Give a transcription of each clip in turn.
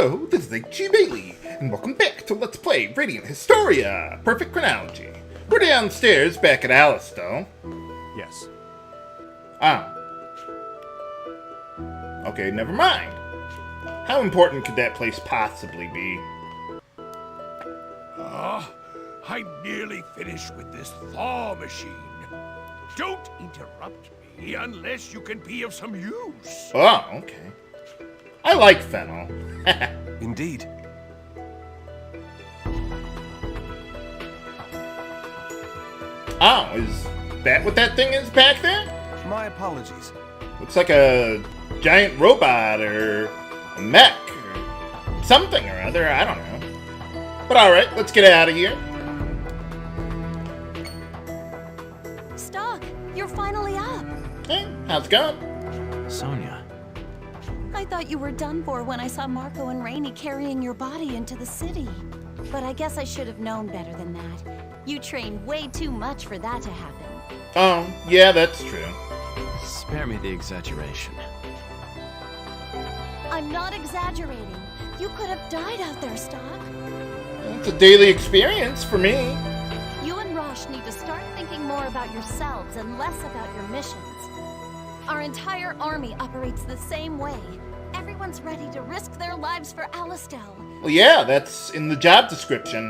Hello, this is H.G. Bailey, and welcome back to Let's Play Radiant Historia, Perfect Chronology. We're downstairs back at Alistair. Yes. Ah. Okay, never mind. How important could that place possibly be? I'm nearly finished with this thaw machine. Don't interrupt me unless you can be of some use. Oh, okay. I like fennel. Indeed. Oh, is that what that thing is back there? My apologies. Looks like a giant robot or a mech or something or other. I don't know. But alright, let's get out of here. Stock, you're finally up. Hey, how's it going? Sonia. I thought you were done for when I saw Marco and Rainey carrying your body into the city. But I guess I should have known better than that. You trained way too much for that to happen. Oh, yeah, that's true. Spare me the exaggeration. I'm not exaggerating. You could have died out there, Stock. It's a daily experience for me. You and Rosch need to start thinking more about yourselves and less about your missions. Our entire army operates the same way. Everyone's ready to risk their lives for Alistair. Well, yeah, that's in the job description.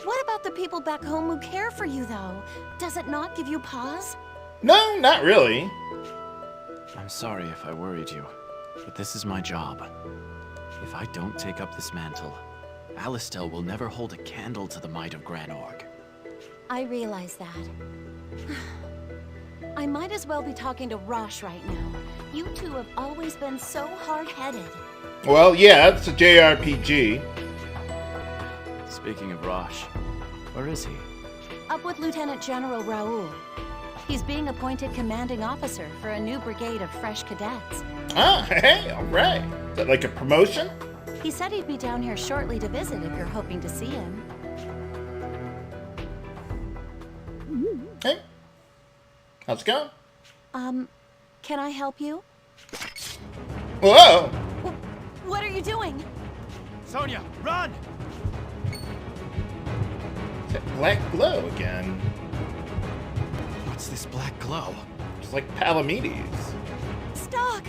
What about the people back home who care for you, though? Does it not give you pause? No, not really. I'm sorry if I worried you, but this is my job. If I don't take up this mantle, Alistair will never hold a candle to the might of Granorg. I realize that. I might as well be talking to Rosch right now. You two have always been so hard-headed. Well, yeah, it's a JRPG. Speaking of Rosch, where is he? Up with Lieutenant General Raoul. He's being appointed commanding officer for a new brigade of fresh cadets. Ah, hey, alright. Is that like a promotion? He said he'd be down here shortly to visit if you're hoping to see him. Hey. How's it going? Can I help you? Whoa! What are you doing? Sonia, run! It's that black glow again. What's this black glow? It's like Palamedes. Stock!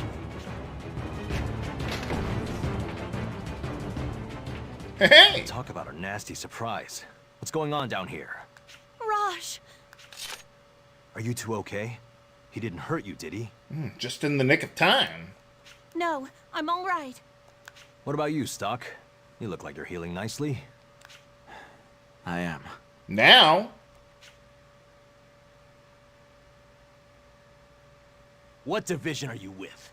Hey! Talk about a nasty surprise. What's going on down here? Rosch! Are you two okay? He didn't hurt you, did he? Just in the nick of time. No, I'm all right. What about you, Stock? You look like you're healing nicely. I am. Now? What division are you with?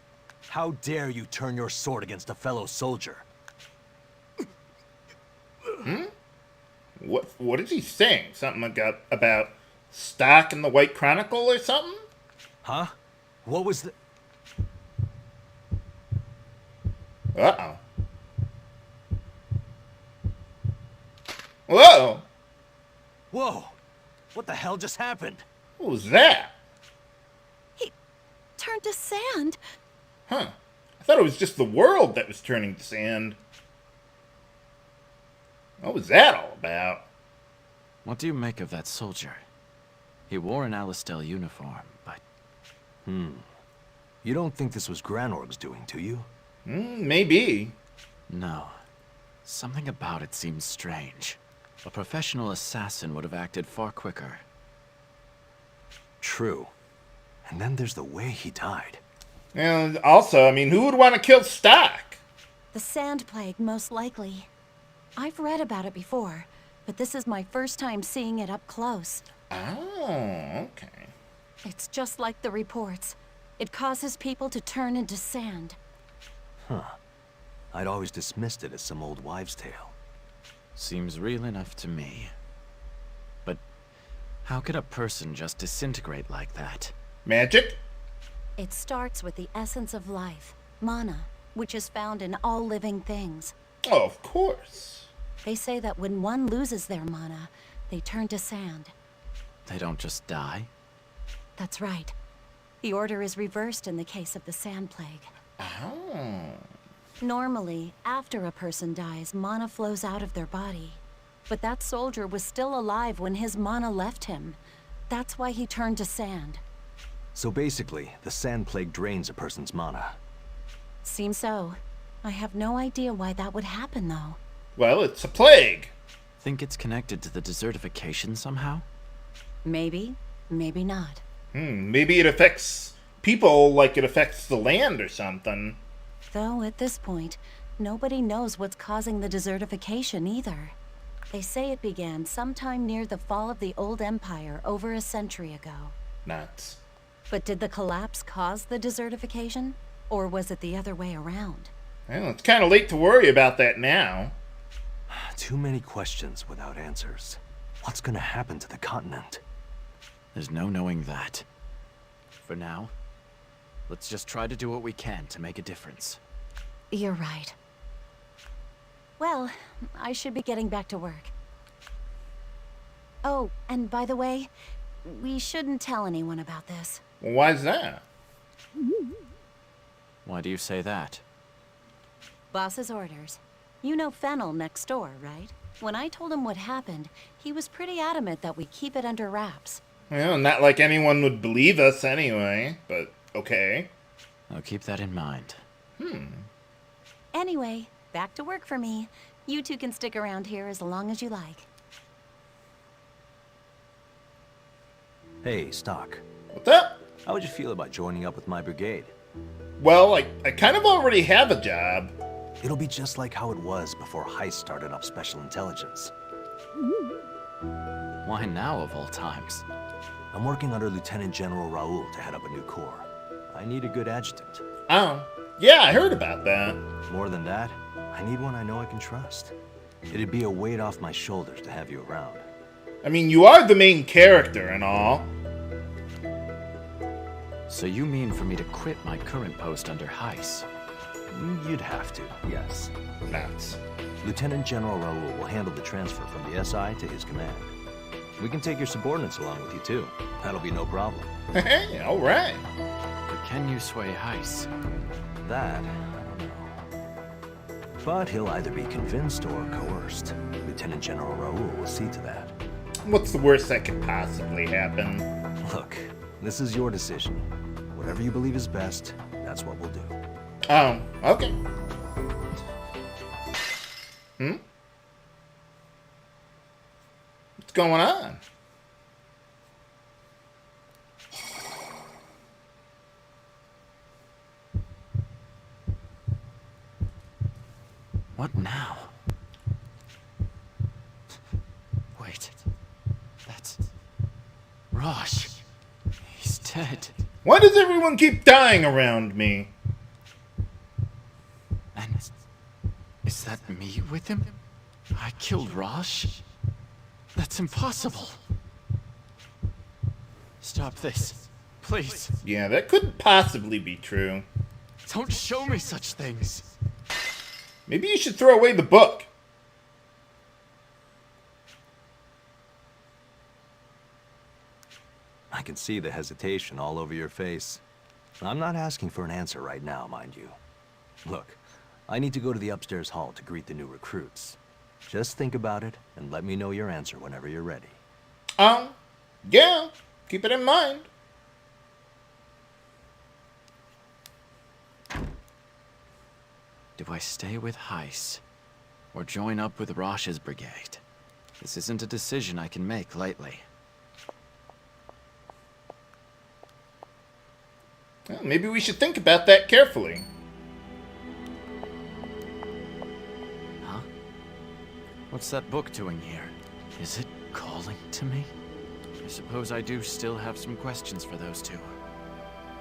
How dare you turn your sword against a fellow soldier? What is he saying? Something about stock in the White Chronicle or something? Huh? What was the... Uh-oh. Whoa! Whoa! What the hell just happened? What was that? He turned to sand. Huh. I thought it was just the world that was turning to sand. What was that all about? What do you make of that soldier? He wore an Alistair uniform, but... You don't think this was Granorg's doing, do you? Maybe. no. Something about it seems strange. A professional assassin would have acted far quicker. True. And then there's the way he died. And also, I mean, who would want to kill Stock? The sand plague, most likely. I've read about it before, but this is my first time seeing it up close. Oh, okay. It's just like the reports. It causes people to turn into sand. I'd always dismissed it as some old wives' tale. Seems real enough to me. But how could a person just disintegrate like that? Magic? It starts with the essence of life, mana, which is found in all living things. Oh, of course. They say that when one loses their mana, they turn to sand. They don't just die? That's right. The order is reversed in the case of the sand plague. Oh. Normally, after a person dies, mana flows out of their body. But that soldier was still alive when his mana left him. That's why he turned to sand. So basically, the sand plague drains a person's mana. Seems so. I have no idea why that would happen, though. Well, it's a plague. Think it's connected to the desertification somehow? Maybe, maybe not. Maybe it affects people like it affects the land or something. Though, at this point, nobody knows what's causing the desertification either. They say it began sometime near the fall of the old empire over a century ago. Nuts. But did the collapse cause the desertification? Or was it the other way around? Well, it's kind of late to worry about that now. Too many questions without answers. What's gonna happen to the continent? There's no knowing that. For now, let's just try to do what we can to make a difference. You're right. Well, I should be getting back to work. Oh, and by the way, we shouldn't tell anyone about this. Well, why's that? Why do you say that? Boss's orders. You know Fennel next door, right? When I told him what happened, he was pretty adamant that we keep it under wraps. Well, not like anyone would believe us anyway, but okay. I'll keep that in mind. Anyway, back to work for me. You two can stick around here as long as you like. Hey, Stock. What's up? How would you feel about joining up with my brigade? Well, I kind of already have a job. It'll be just like how it was before Heist started up Special Intelligence. Why now of all times? I'm working under Lieutenant General Raoul to head up a new corps. I need a good adjutant. Oh, yeah, I heard about that. More than that, I need one I know I can trust. It'd be a weight off my shoulders to have you around. I mean, you are the main character and all. So you mean for me to quit my current post under Heist? You'd have to, yes. Nuts. Lieutenant General Raoul will handle the transfer from the SI to his command. We can take your subordinates along with you too. That'll be no problem. Hey, alright. But can you sway Heist? That, I don't know. But he'll either be convinced or coerced. Lieutenant General Raoul will see to that. What's the worst that could possibly happen? Look, this is your decision. Whatever you believe is best, that's what we'll do. Oh, okay. What's going on? What now? Wait. That's... Rosch. He's dead. Why does everyone keep dying around me? And... is that me with him? I killed Rosch? That's impossible. Stop this. Please. Yeah, that couldn't possibly be true. Don't show me such things. Maybe you should throw away the book. I can see the hesitation all over your face. I'm not asking for an answer right now, mind you. Look, I need to go to the upstairs hall to greet the new recruits. Just think about it and let me know your answer whenever you're ready. Yeah, keep it in mind. Do I stay with Heist or join up with Rosch's brigade? This isn't a decision I can make lightly. Well, maybe we should think about that carefully. Huh? What's that book doing here? Is it calling to me? I suppose I do still have some questions for those two.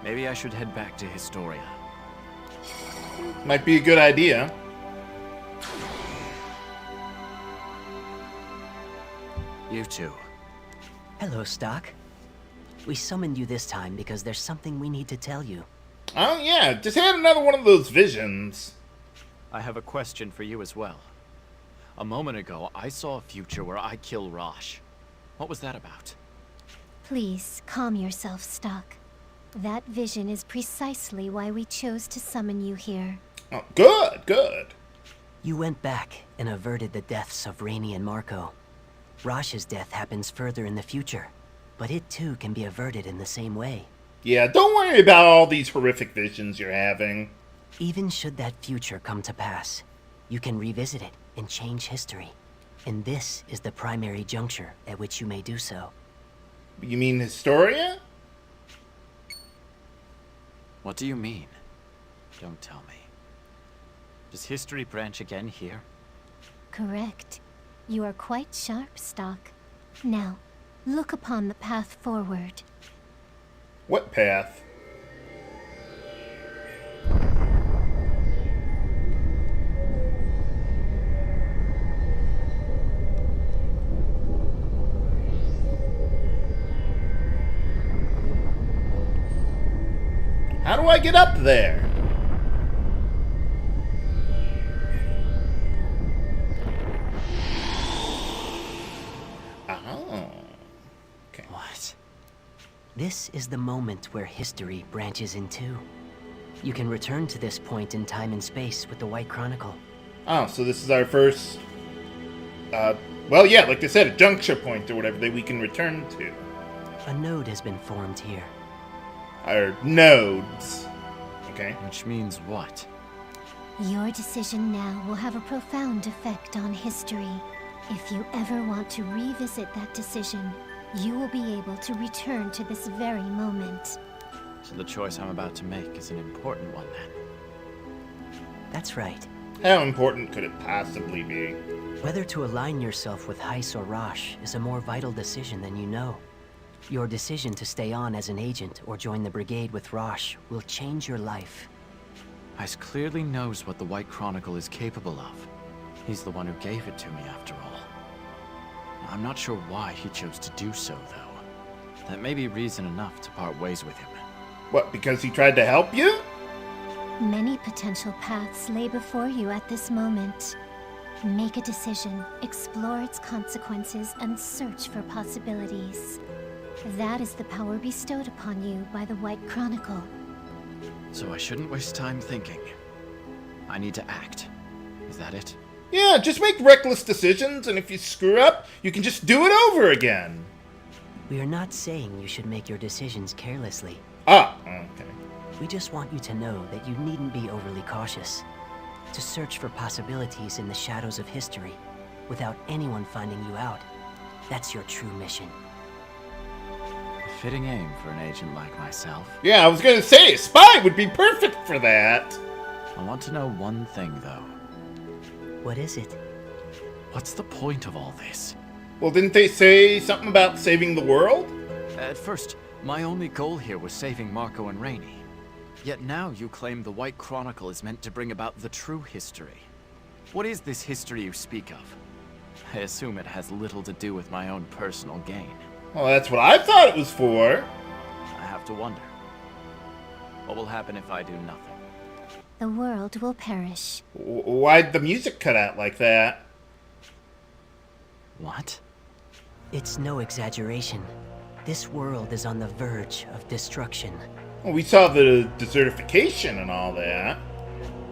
Maybe I should head back to Historia. Might be a good idea. You two. Hello, Stock. We summoned you this time because there's something we need to tell you. Oh yeah, just had another one of those visions. I have a question for you as well. A moment ago, I saw a future where I kill Rosch. What was that about? Please, calm yourself, Stock. That vision is precisely why we chose to summon you here. Oh, good, good. You went back and averted the deaths of Rainey and Marco. Rosch's death happens further in the future, but it too can be averted in the same way. Yeah, don't worry about all these horrific visions you're having. Even should that future come to pass, you can revisit it and change history. And this is the primary juncture at which you may do so. You mean Historia? What do you mean? Don't tell me. Does history branch again here? Correct. You are quite sharp, Stock. Now, look upon the path forward. What path? How do I get up there? Oh. Okay. What? This is the moment where history branches in two. You can return to this point in time and space with the White Chronicle. Oh, so this is our first... well, yeah, like they said, a juncture point or whatever that we can return to. A node has been formed here. Our nodes. Okay. Which means what? Your decision now will have a profound effect on history. If you ever want to revisit that decision, you will be able to return to this very moment. So the choice I'm about to make is an important one then. That's right. How important could it possibly be? Whether to align yourself with Heiss or Rosch is a more vital decision than you know. Your decision to stay on as an agent or join the brigade with Rosch will change your life. Heiss clearly knows what the White Chronicle is capable of. He's the one who gave it to me, after all. I'm not sure why he chose to do so, though. That may be reason enough to part ways with him. What, because he tried to help you? Many potential paths lay before you at this moment. Make a decision, explore its consequences, and search for possibilities. That is the power bestowed upon you by the White Chronicle. So I shouldn't waste time thinking. I need to act. Is that it? Yeah, just make reckless decisions, and if you screw up, you can just do it over again. We are not saying you should make your decisions carelessly. Ah, okay. We just want you to know that you needn't be overly cautious. To search for possibilities in the shadows of history, without anyone finding you out. That's your true mission. A fitting aim for an agent like myself. Yeah, I was gonna say, a spy would be perfect for that. I want to know one thing, though. What is it? What's the point of all this? Well, didn't they say something about saving the world? At first, my only goal here was saving Marco and Rainey. Yet now you claim the White Chronicle is meant to bring about the true history. What is this history you speak of? I assume it has little to do with my own personal gain. Well, that's what I thought it was for. I have to wonder. What will happen if I do nothing? The world will perish. Why'd the music cut out like that? What? It's no exaggeration. This world is on the verge of destruction. Well, we saw the desertification and all that.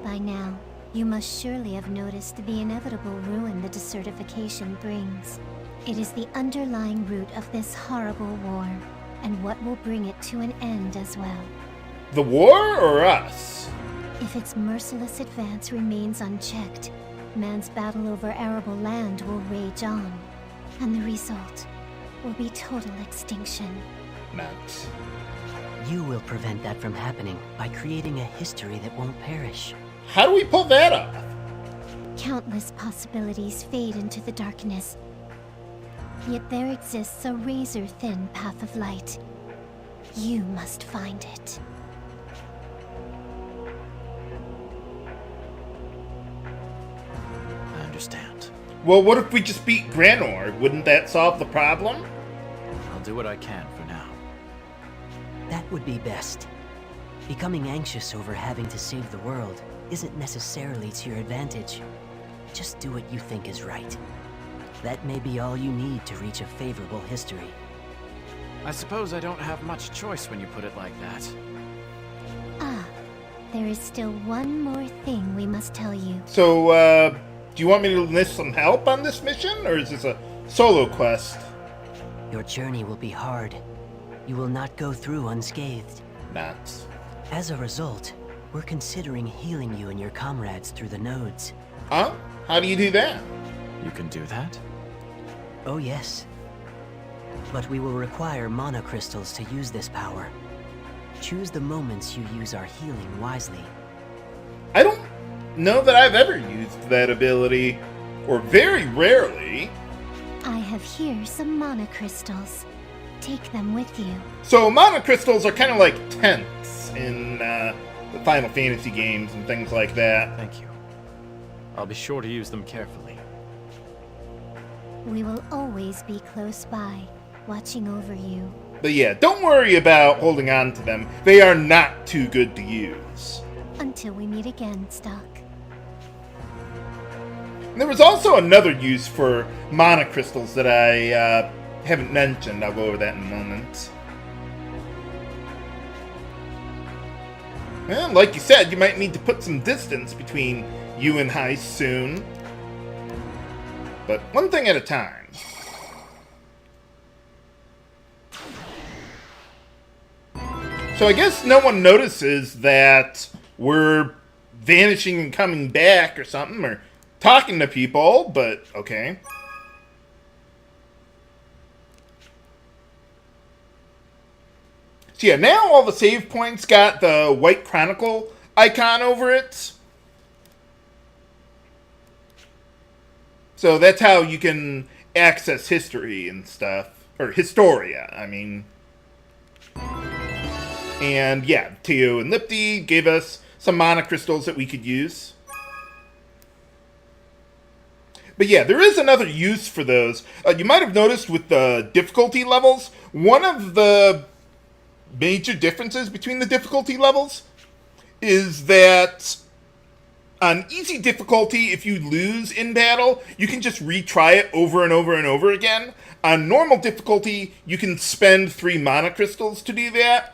By now, you must surely have noticed the inevitable ruin the desertification brings. It is the underlying root of this horrible war, and what will bring it to an end as well. The war or us? If its merciless advance remains unchecked, man's battle over arable land will rage on, and the result will be total extinction. Nuts. You will prevent that from happening by creating a history that won't perish. How do we pull that off? Countless possibilities fade into the darkness. Yet there exists a razor-thin path of light. You must find it. I understand. Well, what if we just beat Granor? Wouldn't that solve the problem? I'll do what I can for now. That would be best. Becoming anxious over having to save the world isn't necessarily to your advantage. Just do what you think is right. That may be all you need to reach a favorable history. I suppose I don't have much choice when you put it like that. Ah, There is still one more thing we must tell you. So, do you want me to enlist some help on this mission, or is this a solo quest? Your journey will be hard. You will not go through unscathed. Nuts. As a result, we're considering healing you and your comrades through the nodes. Huh? How do you do that? You can do that? Oh yes. But we will require mana crystals to use this power. Choose the moments you use our healing wisely. I don't know that I've ever used that ability, or very rarely. I have here some mana crystals. Take them with you. So mana crystals are kind of like tents in the Final Fantasy games and things like that. Thank you. I'll be sure to use them carefully. We will always be close by, watching over you. But yeah, don't worry about holding on to them. They are not too good to use. Until we meet again, Stock. And there was also another use for mana crystals that I haven't mentioned. I'll go over that in a moment. Well, like you said, you might need to put some distance between you and Heist soon. But one thing at a time. So I guess no one notices that we're vanishing and coming back or something, or talking to people, but okay. So yeah, now all the save points got the White Chronicle icon over it. So that's how you can access history and stuff. Or Historia, I mean. And yeah, Teo and Lipti gave us some mana crystals that we could use. But yeah, there is another use for those. You might have noticed with the difficulty levels, one of the major differences between the difficulty levels is that on easy difficulty, if you lose in battle, you can just retry it over and over and over again. On normal difficulty, you can spend 3 mana crystals to do that.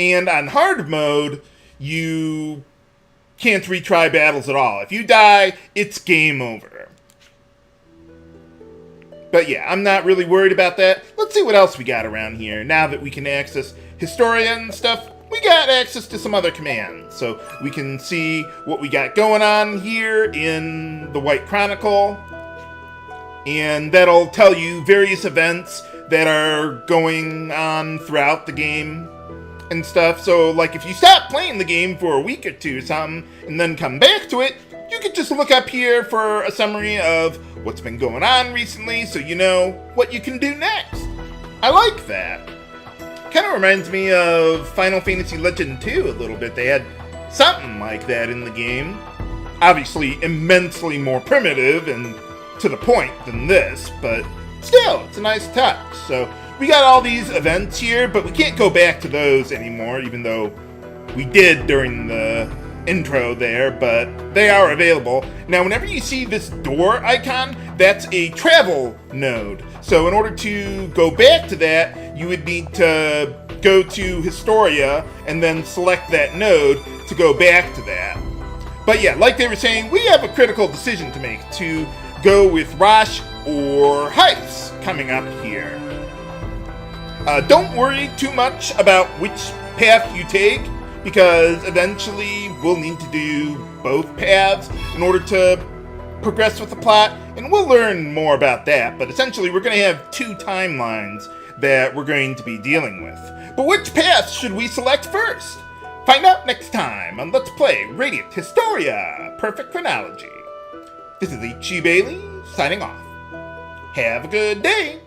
And on hard mode, you can't retry battles at all. If you die, it's game over. But yeah, I'm not really worried about that. Let's see what else we got around here. Now that we can access Historia and stuff, we got access to some other commands. So we can see what we got going on here in the White Chronicle. And that'll tell you various events that are going on throughout the game and stuff. So like if you stop playing the game for a week or two or something and then come back to it, you could just look up here for a summary of what's been going on recently so you know what you can do next. I like that. Kind of reminds me of Final Fantasy Legend 2 a little bit. They had something like that in the game. Obviously immensely more primitive and to the point than this, but still, it's a nice touch. So we got all these events here, but we can't go back to those anymore, even though we did during the intro there, but they are available. Now, whenever you see this door icon, that's a travel node. So in order to go back to that, you would need to go to Historia and then select that node to go back to that. But yeah, like they were saying, we have a critical decision to make to go with Rosch or Heist coming up here. Don't worry too much about which path you take, because eventually we'll need to do both paths in order to progress with the plot, and we'll learn more about that, but essentially we're going to have 2 timelines that we're going to be dealing with. But which path should we select first? Find out next time on Let's Play Radiant Historia, Perfect Chronology. This is H.G. Bailey, signing off. Have a good day!